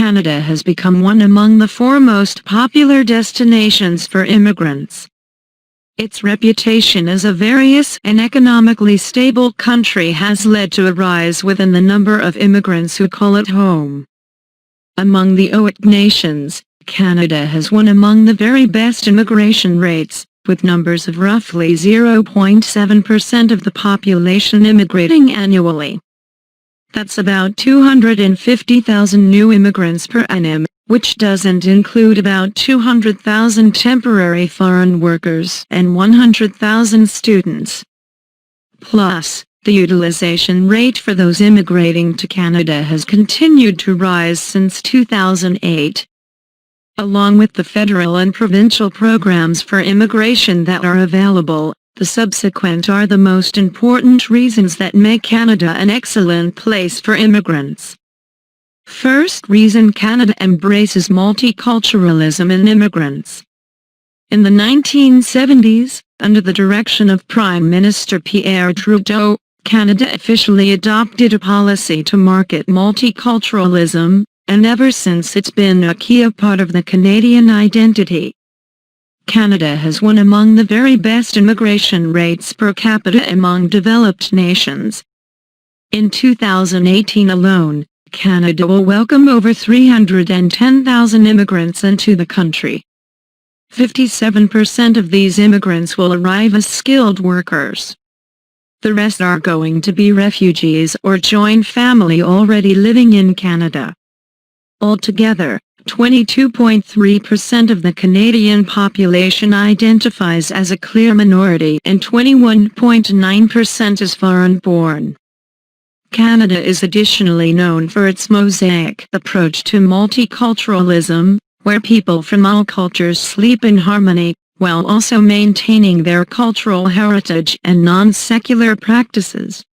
Canada has become one among the foremost popular destinations for immigrants. Its reputation as a various and economically stable country has led to a rise within the number of immigrants who call it home. Among the OIC nations, Canada has one among the very best immigration rates, with numbers of roughly 0.7% of the population immigrating annually. That's about 250,000 new immigrants per annum, which doesn't include about 200,000 temporary foreign workers and 100,000 students. Plus, the utilization rate for those immigrating to Canada has continued to rise since 2008. Along with the federal and provincial programs for immigration that are available, the subsequent are the most important reasons that make Canada an excellent place for immigrants. First reason: Canada embraces multiculturalism in immigrants. In the 1970s, under the direction of Prime Minister Pierre Trudeau, Canada officially adopted a policy to market multiculturalism, and ever since it's been a key part of the Canadian identity. Canada has one among the very best immigration rates per capita among developed nations. In 2018 alone, Canada will welcome over 310,000 immigrants into the country. 57% of these immigrants will arrive as skilled workers. The rest are going to be refugees or join family already living in Canada. Altogether, 22.3% of the Canadian population identifies as a clear minority and 21.9% is foreign-born. Canada is additionally known for its mosaic approach to multiculturalism, where people from all cultures sleep in harmony, while also maintaining their cultural heritage and non-secular practices.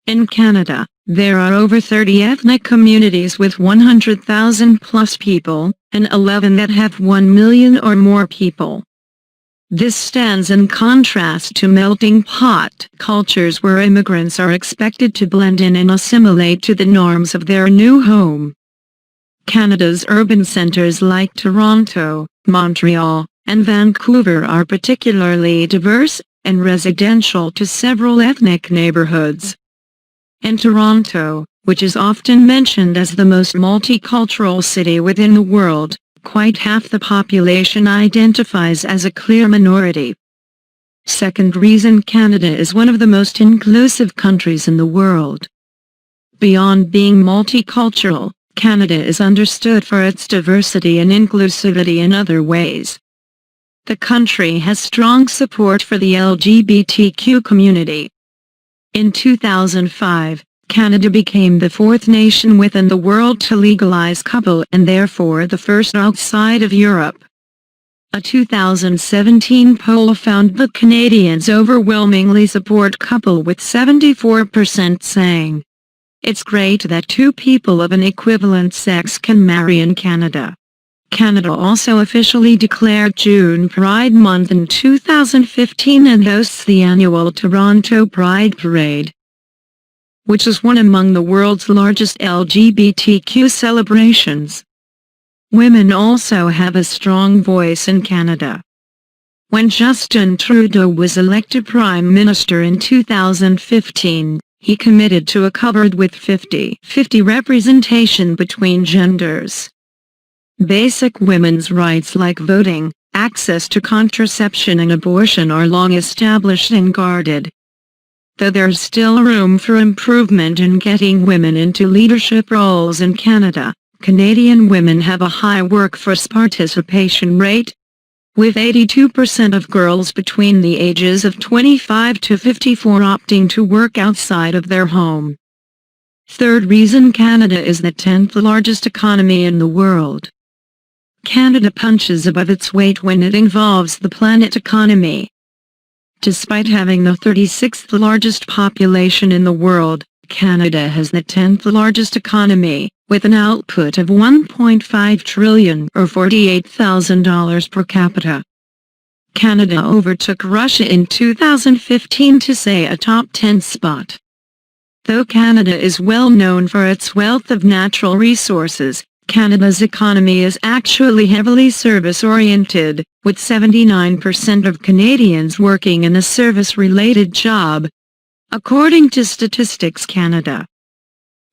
In Canada, there are over 30 ethnic communities with 100,000 plus people, and 11 that have 1 million or more people. This stands in contrast to melting pot cultures where immigrants are expected to blend in and assimilate to the norms of their new home. Canada's urban centres like Toronto, Montreal, and Vancouver are particularly diverse and residential to several ethnic neighbourhoods. In Toronto, which is often mentioned as the most multicultural city within the world, quite half the population identifies as a clear minority. Second reason: Canada is one of the most inclusive countries in the world. Beyond being multicultural, Canada is understood for its diversity and inclusivity in other ways. The country has strong support for the LGBTQ community. In 2005, Canada became the fourth nation within the world to legalize couple and therefore the first outside of Europe. A 2017 poll found that Canadians overwhelmingly support couple, with 74% saying, "It's great that two people of an equivalent sex can marry in Canada." Canada also officially declared June Pride Month in 2015 and hosts the annual Toronto Pride Parade, which is one among the world's largest LGBTQ celebrations. Women also have a strong voice in Canada. When Justin Trudeau was elected Prime Minister in 2015, he committed to a cupboard with 50-50 representation between genders. Basic women's rights like voting, access to contraception and abortion are long established and guarded. Though there's still room for improvement in getting women into leadership roles in Canada, Canadian women have a high workforce participation rate, with 82% of girls between the ages of 25 to 54 opting to work outside of their home. Third reason: Canada is the 10th largest economy in the world. Canada punches above its weight when it involves the planet economy. Despite having the 36th largest population in the world, Canada has the 10th largest economy, with an output of $1.5 trillion or $48,000 per capita. Canada overtook Russia in 2015 to say a top 10 spot. Though Canada is well known for its wealth of natural resources, Canada's economy is actually heavily service-oriented, with 79% of Canadians working in a service-related job, according to Statistics Canada.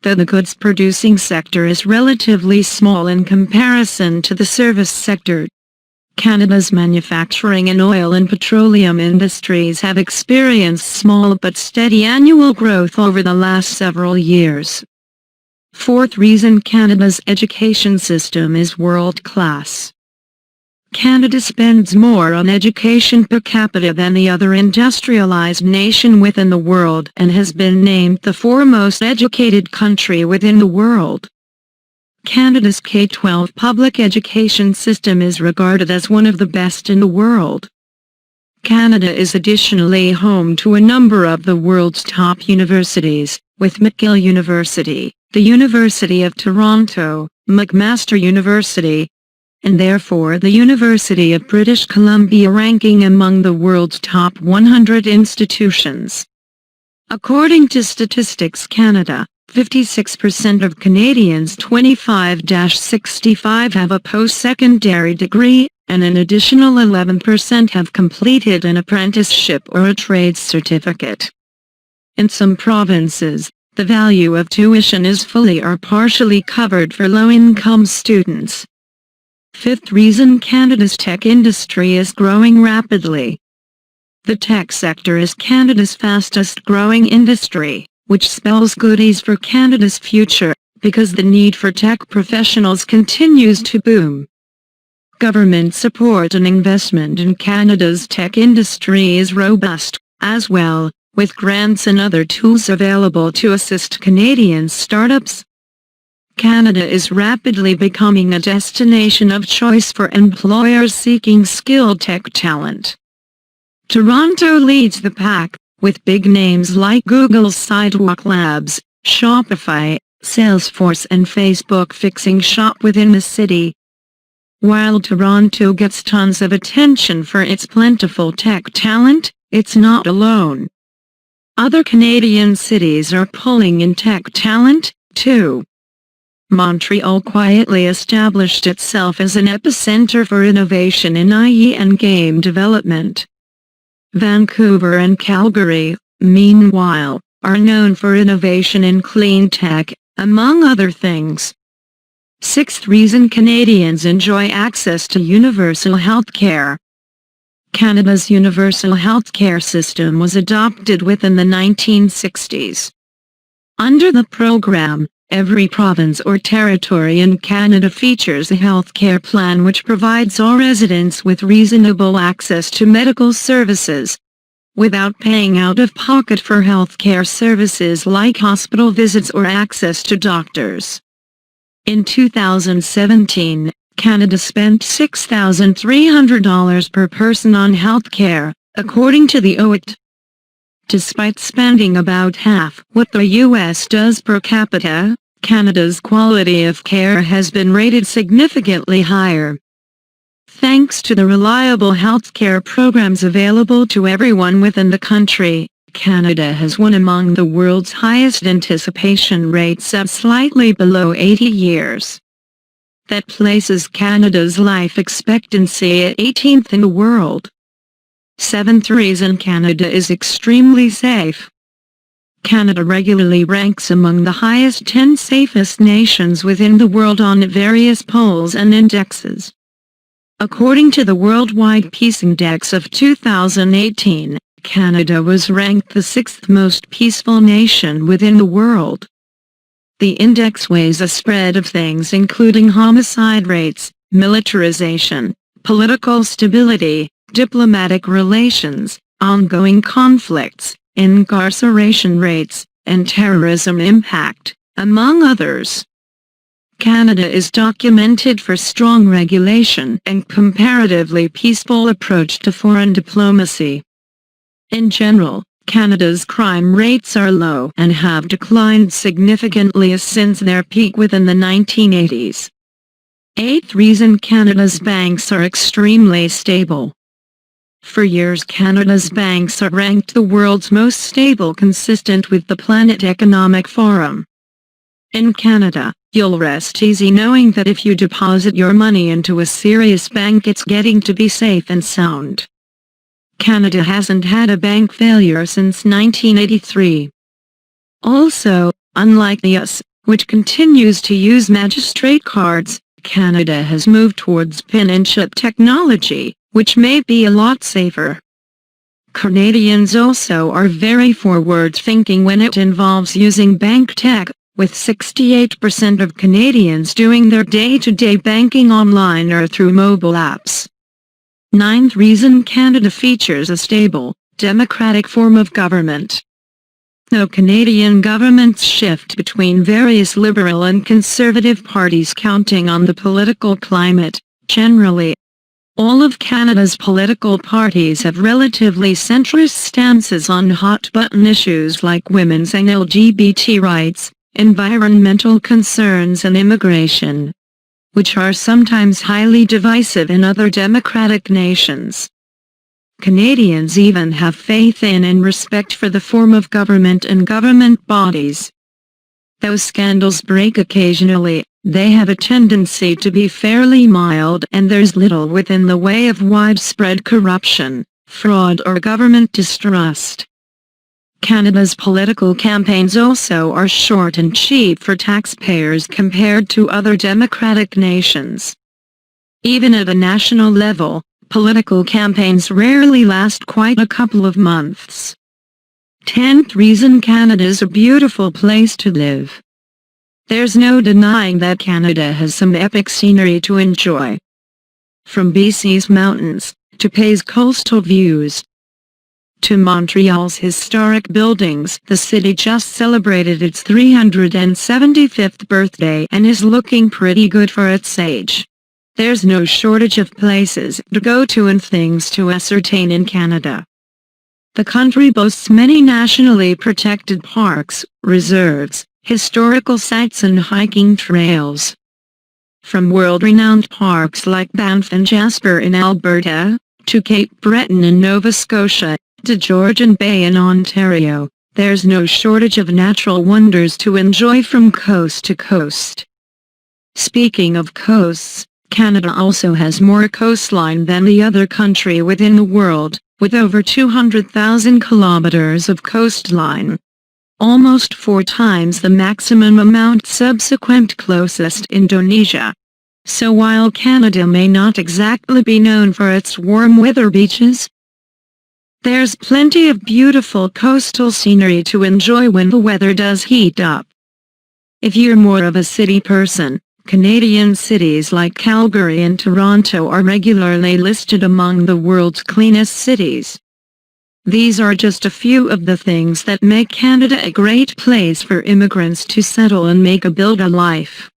Though the goods-producing sector is relatively small in comparison to the service sector, Canada's manufacturing and oil and petroleum industries have experienced small but steady annual growth over the last several years. Fourth reason, Canada's education system is world-class. Canada spends more on education per capita than the other industrialized nation within the world and has been named the foremost educated country within the world. Canada's K-12 public education system is regarded as one of the best in the world. Canada is additionally home to a number of the world's top universities, with McGill University, the University of Toronto, McMaster University, and therefore the University of British Columbia ranking among the world's top 100 institutions. According to Statistics Canada, 56% of Canadians 25-65 have a post-secondary degree, and an additional 11% have completed an apprenticeship or a trade certificate. In some provinces, the value of tuition is fully or partially covered for low-income students. Fifth reason, Canada's tech industry is growing rapidly. The tech sector is Canada's fastest-growing industry, which spells goodies for Canada's future, because the need for tech professionals continues to boom. Government support and investment in Canada's tech industry is robust, as well, with grants and other tools available to assist Canadian startups. Canada is rapidly becoming a destination of choice for employers seeking skilled tech talent. Toronto leads the pack, with big names like Google's Sidewalk Labs, Shopify, Salesforce and Facebook fixing shop within the city. While Toronto gets tons of attention for its plentiful tech talent, it's not alone. Other Canadian cities are pulling in tech talent, too. Montreal quietly established itself as an epicenter for innovation in IE and game development. Vancouver and Calgary, meanwhile, are known for innovation in clean tech, among other things. Sixth reason, Canadians enjoy access to universal health care. Canada's universal healthcare system was adopted within the 1960s. Under the program, every province or territory in Canada features a healthcare plan which provides all residents with reasonable access to medical services, without paying out of pocket for healthcare services like hospital visits or access to doctors. In 2017, Canada spent $6,300 per person on health care, according to the OIT. Despite spending about half what the U.S. does per capita, Canada's quality of care has been rated significantly higher. Thanks to the reliable health care programs available to everyone within the country, Canada has one among the world's highest anticipation rates of slightly below 80 years. That places Canada's life expectancy at 18th in the world. Seventh reason, Canada is extremely safe. Canada regularly ranks among the highest 10 safest nations within the world on various polls and indexes. According to the Worldwide Peace Index of 2018, Canada was ranked the sixth most peaceful nation within the world. The index weighs a spread of things including homicide rates, militarization, political stability, diplomatic relations, ongoing conflicts, incarceration rates, and terrorism impact, among others. Canada is documented for strong regulation and comparatively peaceful approach to foreign diplomacy. In general, Canada's crime rates are low and have declined significantly since their peak within the 1980s. Eighth reason, Canada's banks are extremely stable. For years, Canada's banks are ranked the world's most stable, consistent with the Planet Economic Forum. In Canada, You'll rest easy knowing that if you deposit your money into a serious bank, it's getting to be safe and sound. Canada hasn't had a bank failure since 1983. Also, unlike the US, which continues to use magistrate cards, Canada has moved towards PIN and chip technology, which may be a lot safer. Canadians also are very forward-thinking when it involves using bank tech, with 68% of Canadians doing their day-to-day banking online or through mobile apps. 9th reason Canada features a stable, democratic form of government. Though Canadian governments shift between various Liberal and Conservative parties counting on the political climate, generally, all of Canada's political parties have relatively centrist stances on hot-button issues like women's and LGBT rights, environmental concerns and immigration, which are sometimes highly divisive in other democratic nations. Canadians even have faith in and respect for the form of government and government bodies. Though scandals break occasionally, they have a tendency to be fairly mild and there's little within the way of widespread corruption, fraud or government distrust. Canada's political campaigns also are short and cheap for taxpayers compared to other democratic nations. Even at a national level, political campaigns rarely last quite a couple of months. 10th reason Canada's a beautiful place to live. There's no denying that Canada has some epic scenery to enjoy. From BC's mountains, to Pay's coastal views, to Montreal's historic buildings, the city just celebrated its 375th birthday and is looking pretty good for its age. There's no shortage of places to go to and things to ascertain in Canada. The country boasts many nationally protected parks, reserves, historical sites and hiking trails. From world-renowned parks like Banff and Jasper in Alberta, to Cape Breton in Nova Scotia, to Georgian Bay in Ontario, there's no shortage of natural wonders to enjoy from coast to coast. Speaking of coasts, Canada also has more coastline than the other country within the world, with over 200,000 kilometers of coastline. Almost 4 times the maximum amount subsequent closest Indonesia. So while Canada may not exactly be known for its warm weather beaches, there's plenty of beautiful coastal scenery to enjoy when the weather does heat up. If you're more of a city person, Canadian cities like Calgary and Toronto are regularly listed among the world's cleanest cities. These are just a few of the things that make Canada a great place for immigrants to settle and make a life.